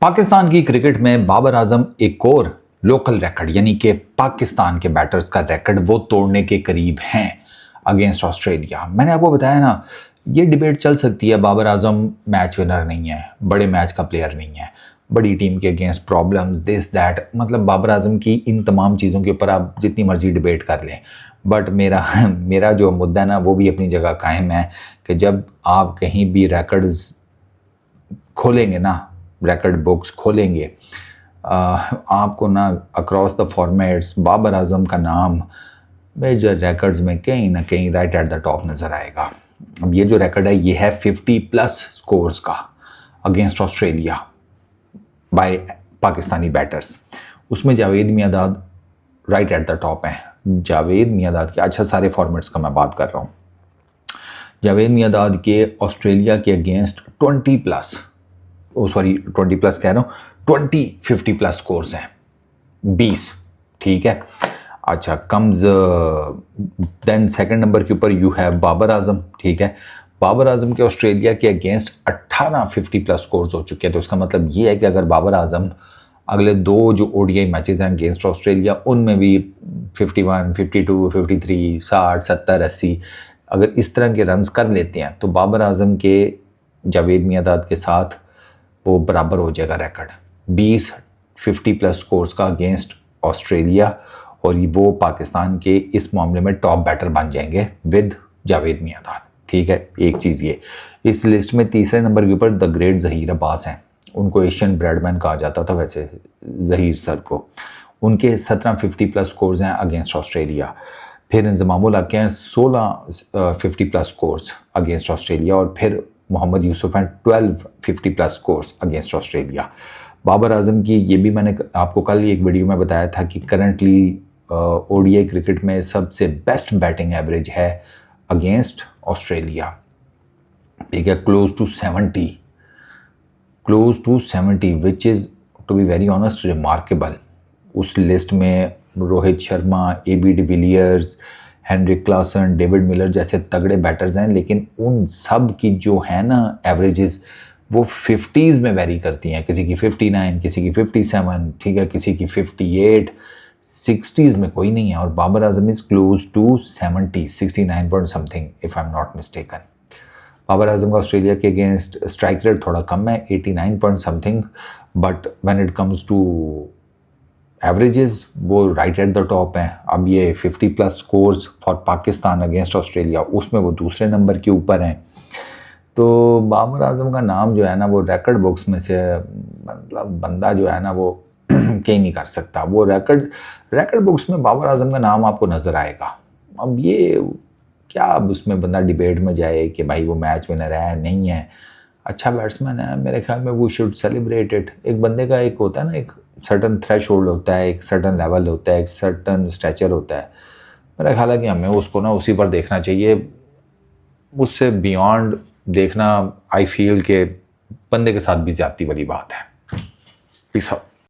पाकिस्तान की क्रिकेट में बाबर आजम एक और लोकल रिकॉर्ड यानी कि पाकिस्तान के बैटर्स का रिकॉर्ड वो तोड़ने के करीब हैं अगेंस्ट ऑस्ट्रेलिया। मैंने आपको बताया ना, ये डिबेट चल सकती है बाबर आजम मैच विनर नहीं है, बड़े मैच का प्लेयर नहीं है, बड़ी टीम के अगेंस्ट प्रॉब्लम्स दिस दैट, मतलब बाबर आजम की इन तमाम चीज़ों के ऊपर आप जितनी मर्जी डिबेट कर लें। बट मेरा जो मुद्दा है ना वो भी अपनी जगह कायम है कि जब आप कहीं भी रिकॉर्ड्स खोलेंगे ना, रिकॉर्ड बुक्स खोलेंगे, आपको ना across the formats Babar Azam का नाम मेजर रिकॉर्ड्स में कहीं ना कहीं राइट एट द टॉप नज़र आएगा। अब ये जो रिकॉर्ड है ये है 50+ स्कोर्स का against Australia by Pakistani batters. उसमें Javed Miandad right at the top है। जावेद मियांदाद के, अच्छा सारे फॉर्मेट्स का मैं बात कर रहा हूँ, जावेद मियांदाद के ऑस्ट्रेलिया के अगेंस्ट 20+ कह रहा हूँ, 50+ स्कोर्स हैं, 20, ठीक है। अच्छा कम्स देन सेकंड नंबर के ऊपर यू हैव बाबर आजम, ठीक है। बाबर आजम के ऑस्ट्रेलिया के अगेंस्ट 18 50+ स्कोर्स हो चुके हैं। तो इसका मतलब ये है कि अगर बाबर आजम अगले दो जो ओडीआई मैचेस हैं अगेंस्ट ऑस्ट्रेलिया उनमें भी 51, 52, 53, 60, 70, 80 अगर इस तरह के रन्स कर लेते हैं तो बाबर आजम के जावेद मियांदाद के साथ वो बराबर हो जाएगा रिकॉर्ड 20 50+ स्कोर्स का अगेंस्ट ऑस्ट्रेलिया, और वो पाकिस्तान के इस मामले में टॉप बैटर बन जाएंगे विद जावेद मियांदाद, ठीक है। एक चीज़ ये, इस लिस्ट में तीसरे नंबर के ऊपर द ग्रेट ज़हीर अब्बास हैं। उनको एशियन ब्रेडमैन कहा जाता था वैसे ज़हीर सर को। उनके 17 50+ स्कोर्स हैं अगेंस्ट ऑस्ट्रेलिया। फिर इंजमामुल हक हैं 16 50+ स्कोर्स अगेंस्ट ऑस्ट्रेलिया, और फिर मोहम्मद यूसुफ हैं 12 50+ scores against Australia. Babar Azam की ये भी मैंने आपको कल एक वीडियो में बताया था कि करंटली ओडीआई क्रिकेट में सबसे बेस्ट बैटिंग एवरेज है अगेंस्ट ऑस्ट्रेलिया, ठीक है, close to 70 which is to be very honest remarkable. उस लिस्ट में Rohit Sharma, AB de Villiers, Heinrich Klaasen, David Miller जैसे तगड़े बैटर्स हैं, लेकिन उन सब की जो है ना एवरेजेस वो 50s में वेरी करती हैं। किसी की 59, किसी की 57, ठीक है, किसी की 58, 60s में कोई नहीं है। और Babar Azam is close to 70, 69 point something if I am not mistaken. Babar Azam का ऑस्ट्रेलिया के अगेंस्ट स्ट्राइक रेट थोड़ा कम है, 89 point something, but when it comes to averages वो राइट एट द टॉप हैं। अब ये 50+ scores for Pakistan against Australia उसमें वो दूसरे नंबर के ऊपर हैं। तो बाबर आजम का नाम जो है ना वो रिकॉर्ड बुक्स में से, मतलब बंदा जो है ना वो कहीं नहीं कर सकता। वो रिकॉर्ड बुक्स में बाबर आजम का नाम आपको नज़र आएगा। अब ये क्या, अब उसमें बंदा डिबेट में जाए कि भाई वो मैच विनर है नहीं है, अच्छा बैट्समैन है, मेरे ख्याल में वो शुड सेलिब्रेट इट। एक बंदे का एक होता है ना, एक सर्टन थ्रेशोल्ड होता है, एक सर्टन लेवल होता है, एक सर्टन स्टैचर होता है। मेरा ख्याल है कि हमें उसको ना उसी पर देखना चाहिए, उससे बियॉन्ड देखना आई फील के बंदे के साथ भी ज्यादती वाली बात है। Peace out.